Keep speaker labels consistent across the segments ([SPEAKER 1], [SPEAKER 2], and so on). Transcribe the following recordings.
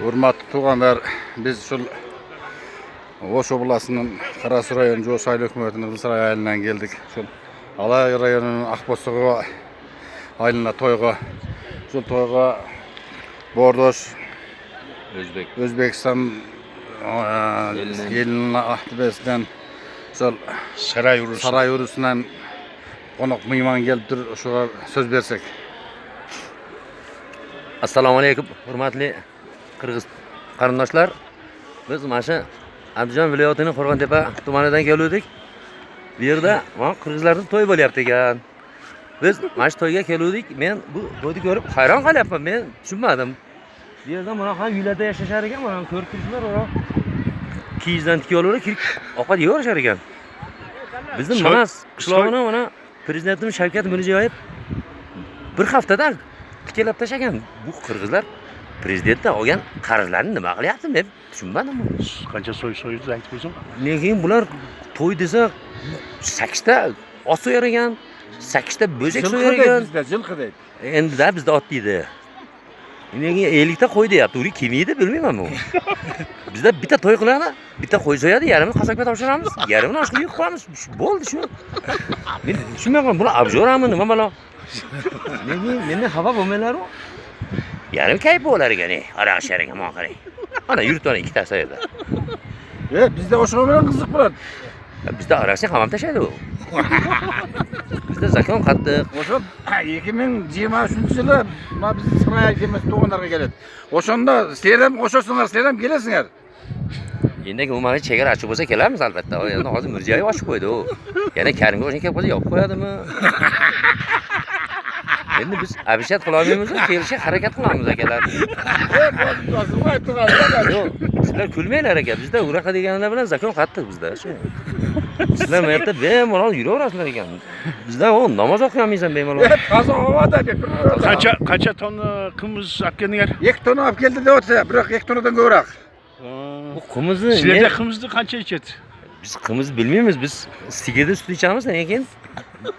[SPEAKER 1] Hurmatli tuğanlar, biz şu Oş oblasının Karasu rayonu Joşaylı hükümetinin Kızılsaray ayından geldik. Şu Alay rayonunun Akbosuğu aylına toyga, şu toyga Bordoş, Özbekistan elinin ahtibesinden şu Saray urusundan konak mıyman gelip dur, şuna söz versek.
[SPEAKER 2] Assalomu alaykum, hurmatli Qirg'iz qarindoshlar. Biz mana shu Andijon viloyatining Qo'rg'ontepa tumanidan keldik. Bu yerda mana qirg'izlarda to'y bo'lyapti ekan. Biz mana shu to'yga keldik. Men bu to'yni ko'rib hayron qolyapman. Men tushunmadim. Bu yerda mana ham uylarda yashashar ekan, mana ko'rib turibsizlar, mana kiyizdan tikib kirib ovqat yeyverishar ekan. Bizning mana qishlog'ini mana prezidentimiz Shavkat Mirziyoyev bir haftadan tiklab tashlagan. Bu qirg'izlar prezidentdan olgan qarzlarni nima qilyapti deb tushunmadim.
[SPEAKER 3] Qancha so'ysiz aytib qo'ysin.
[SPEAKER 2] Lekin bular to'y desa 8 ta ot so'yar ekan, 8 ta bo'zak so'yar ekan.
[SPEAKER 1] Bizda jilqi deydi.
[SPEAKER 2] Endi bizda ot deydi. Lekin 50 ta qo'y deyapti. Uni kim yeydi bilmayman bu. Bizda bitta to'y qiladi, bitta qo'y so'yadi, yarimini qassobga topshiramiz, yarimini oshga yeb qo'yamiz. Bo'ldi shu. Men tushunmayman, bular abjorami nima balo? Menda xafa bo'lmaylar-ku. Yarim kayf bo'lar ekan, araq ekan, mana qarang. Ana yurtdan ikkitasi edi.
[SPEAKER 1] Bizda o'sha bilan qiziq bo'ladi.
[SPEAKER 2] Bizda araqni hamma tashlaydi u. Bizda zakon qattiq.
[SPEAKER 1] O'sha 2023-yili mana biz Saray kelmas to'g'onlarga keladi. O'shanda sizlar ham kelasizlar.
[SPEAKER 2] Endi umuman chegara ochib bo'lsa kelamiz albatta. Endi hozir Mirziyoyev ochib qo'ydi u. Yana Karimga o'sha kelib qolsa yopib qo'yadimi? Endi biz abishat qila olmaymiz, kelishga harakat qilamiz akalar. Sizlar kulmanglar aka, bizda unaqa deganlar bilan zakon qattiq bizda shu. Sizlar bu yerda bemalol yuraverasizlar ekan. Bizda o namoz o'qiyamaysan bemalol.
[SPEAKER 1] Toza havoda deb.
[SPEAKER 3] Qancha tonna qimiz olib keldinglar?
[SPEAKER 1] 2 tonna olib keldi deyapti, biroq 2 tonnadan ko'proq.
[SPEAKER 2] Bu qimizni
[SPEAKER 3] Sizlarda qimizni qancha ichadi?
[SPEAKER 2] biz qimiz bilmaymiz, biz sigirni sutini ichamiz, lekin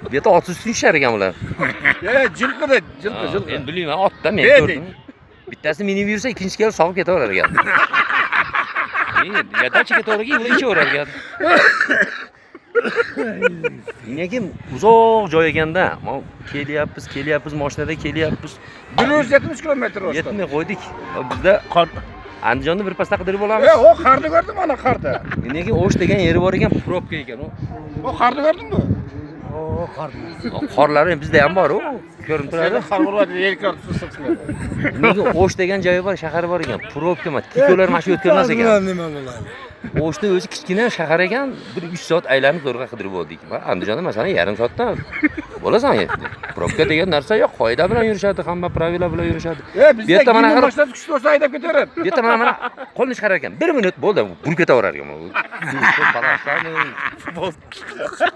[SPEAKER 2] bu yerda ot sutini ichar ekan bular.
[SPEAKER 1] Jilqida, jilqi.
[SPEAKER 2] Men bilmayman, otda men ko'rdim. Bittasi minib yursa, ikkinchisi kelib sog'ib ketaverar ekan. Yadachi ketaverar ekan, ichaverar ekan. Lekin uzoq joy ekanda, kelyapmiz, mashinada kelyapmiz.
[SPEAKER 1] 170 kilometr o'tdi.
[SPEAKER 2] Yetmay qo'ydik. Bizda Andijonda bir pasda qidirib olamiz.
[SPEAKER 1] O qarni ko'rdim, ana qarni.
[SPEAKER 2] Lekin O'sh degan yeri bor ekan, probka ekan u.
[SPEAKER 1] O qarni ko'rdingmi?
[SPEAKER 2] Qorlari bizda ham bor u. Ko'rinib turadi.
[SPEAKER 1] Qarg'olarda yelkor suv.
[SPEAKER 2] Lekin O'sh degan joyi bor, shahar bor ekan. Probka emas, tikolar mana shu o'tkazmas ekan.
[SPEAKER 4] Nima bo'ladi?
[SPEAKER 2] O'shda o'zi kichkina shahar ekan, bir 3 soat aylanib zo'rg'a qidirib oldik. Andijonda masalan yarim soatda bo'lasan. Probka degan narsa yo'q, qoida bilan yurishadi, hamma pravila bilan yurishadi.
[SPEAKER 1] Bu yerda mana qarab, kuchli bo'lsa haydab ketaveradi.
[SPEAKER 2] Bu yerda mana qo'lni chiqarar ekan, 1 minut bo'ldi, burib ketaverar ekan.